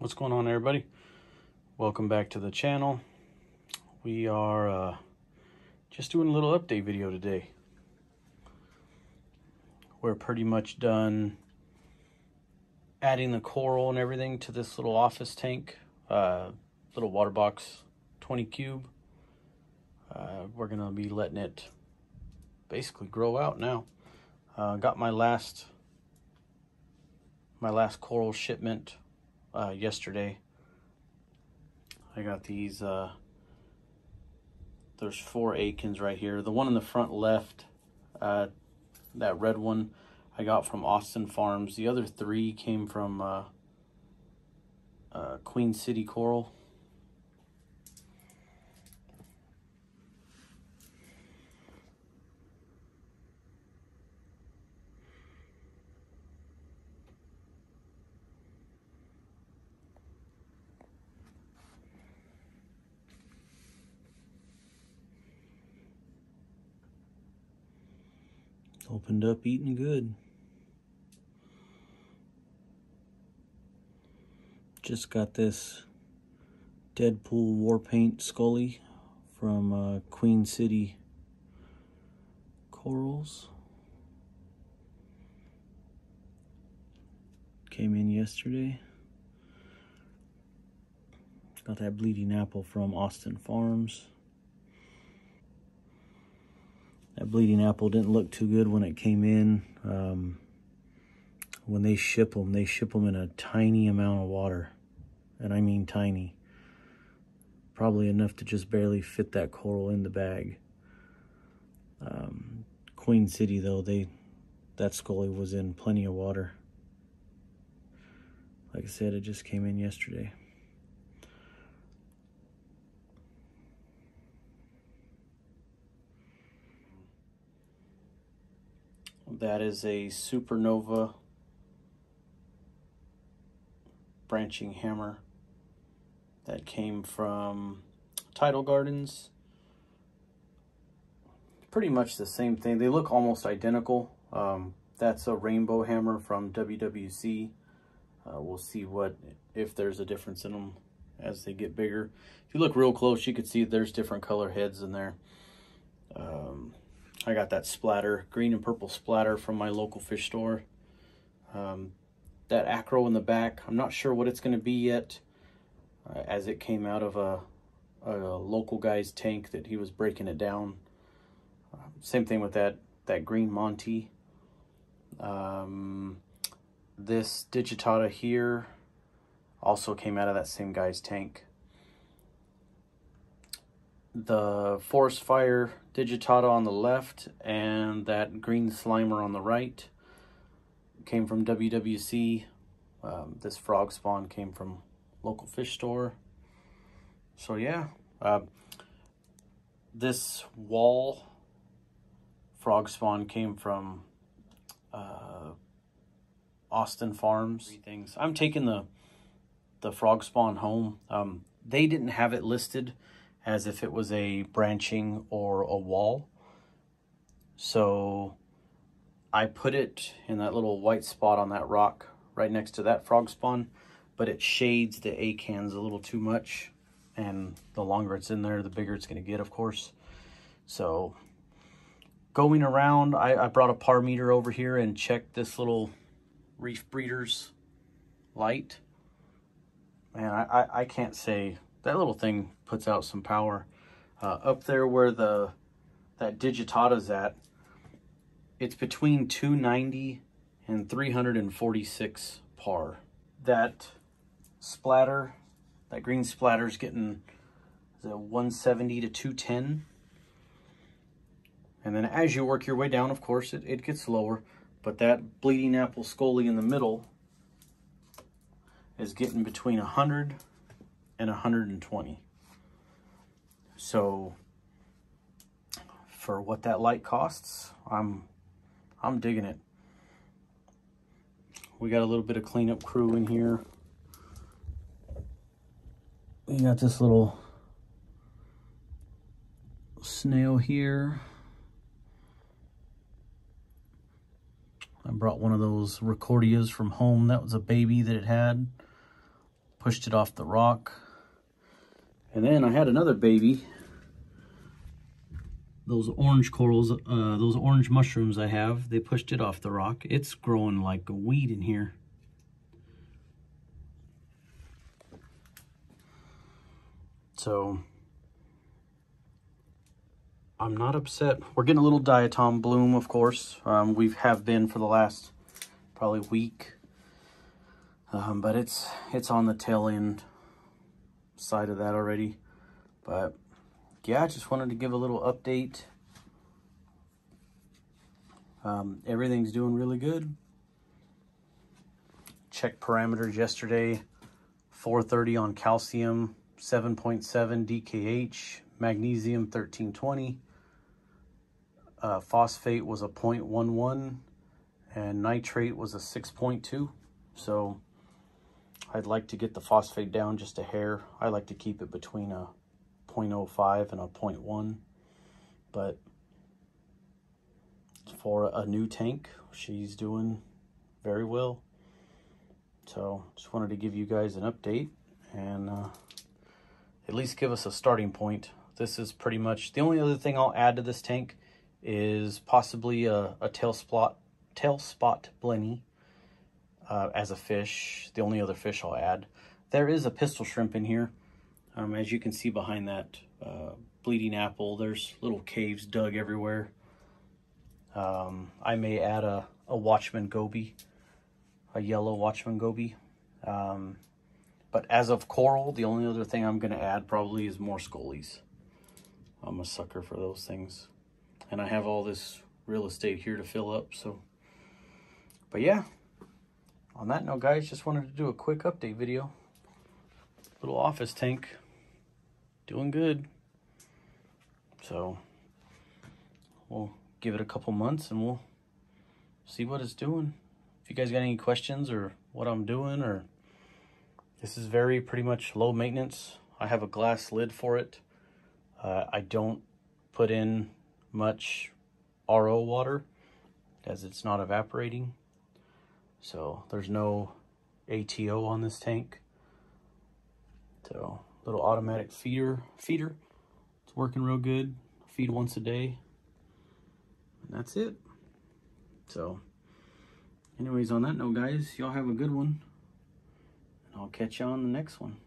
What's going on, everybody? Welcome back to the channel. We are just doing a little update video today. We're pretty much done adding the coral and everything to this little office tank, little water box 20 cube. We're gonna be letting it basically grow out now. Got my last coral shipment yesterday. I got these, there's 4 Akins right here. The one in the front left, that red one, I got from Austin Farms. The other 3 came from Queen City Coral. Opened up, eating good. Just got this Deadpool war paint Scully from Queen City Corals. Came in yesterday. Got that bleeding apple from Austin Farms. That bleeding apple didn't look too good when it came in. When they ship them in a tiny amount of water. And I mean tiny. Probably enough to just barely fit that coral in the bag. Queen City, though, that Scully was in plenty of water. Like I said, it just came in yesterday. That is a Supernova branching hammer that came from Tidal Gardens. Pretty much the same thing. They look almost identical. That's a rainbow hammer from WWC. We'll see if there's a difference in them as they get bigger. If you look real close, you can see there's different color heads in there. I got that splatter, green and purple splatter from my local fish store. That acro in the back, I'm not sure what it's going to be yet, as it came out of a local guy's tank that he was breaking it down. Same thing with that green Monty. This digitata here also came out of that same guy's tank. The Forest Fire digitata on the left and that green Slimer on the right came from WWC. This frog spawn came from local fish store. So yeah, this wall frog spawn came from Austin Farms. Things. I'm taking the frog spawn home. They didn't have it listed as if it was a branching or a wall. So I put it in that little white spot on that rock right next to that frog spawn, but it shades the acans a little too much, and the longer it's in there, the bigger it's gonna get, of course. So going around, I brought a par meter over here and checked this little Reef Breeders light. Man, I can't say, that little thing puts out some power. Up there where that digitata's at, it's between 290 and 346 par. That splatter, that green splatter's getting 170 to 210. And then as you work your way down, of course, it gets lower. But that bleeding apple Scully in the middle is getting between 100 and 120. So for what that light costs, I'm digging it. We got a little bit of cleanup crew in here. We got this little snail here. I brought one of those Recordias from home. That was a baby that it had. pushed it off the rock. And then I had another baby. Those orange corals, those orange mushrooms I have, they pushed it off the rock. It's growing like a weed in here. So I'm not upset. We're getting a little diatom bloom, of course. We have been for the last probably week. But it's on the tail end side of that already. But yeah, I just wanted to give a little update. Everything's doing really good. Checked parameters yesterday. 430 on calcium, 7.7 DKH, magnesium 1320. Phosphate was a 0.11 and nitrate was a 6.2. So I'd like to get the phosphate down just a hair. I like to keep it between a 0.05 and a 0.1. But for a new tank, she's doing very well. So just wanted to give you guys an update and at least give us a starting point. This is pretty much the only other thing I'll add to this tank is possibly a tail spot blenny as a fish. The only other fish I'll add. There is a pistol shrimp in here. As you can see behind that bleeding apple, there's little caves dug everywhere. I may add a Watchman goby, a yellow Watchman goby. But as of coral, the only other thing I'm going to add probably is more scullies. I'm a sucker for those things. And I have all this real estate here to fill up, so. But yeah, on that note, guys, just wanted to do a quick update video. Little office tank, doing good. So we'll give it a couple months and we'll see what it's doing. If you guys got any questions or what I'm doing, or this is very pretty much low maintenance. I have a glass lid for it. I don't put in much RO water as it's not evaporating. So there's no ATO on this tank. So little automatic feeder. It's working real good. Feed once a day. And that's it. So anyways, on that note, guys, y'all have a good one. And I'll catch you on the next one.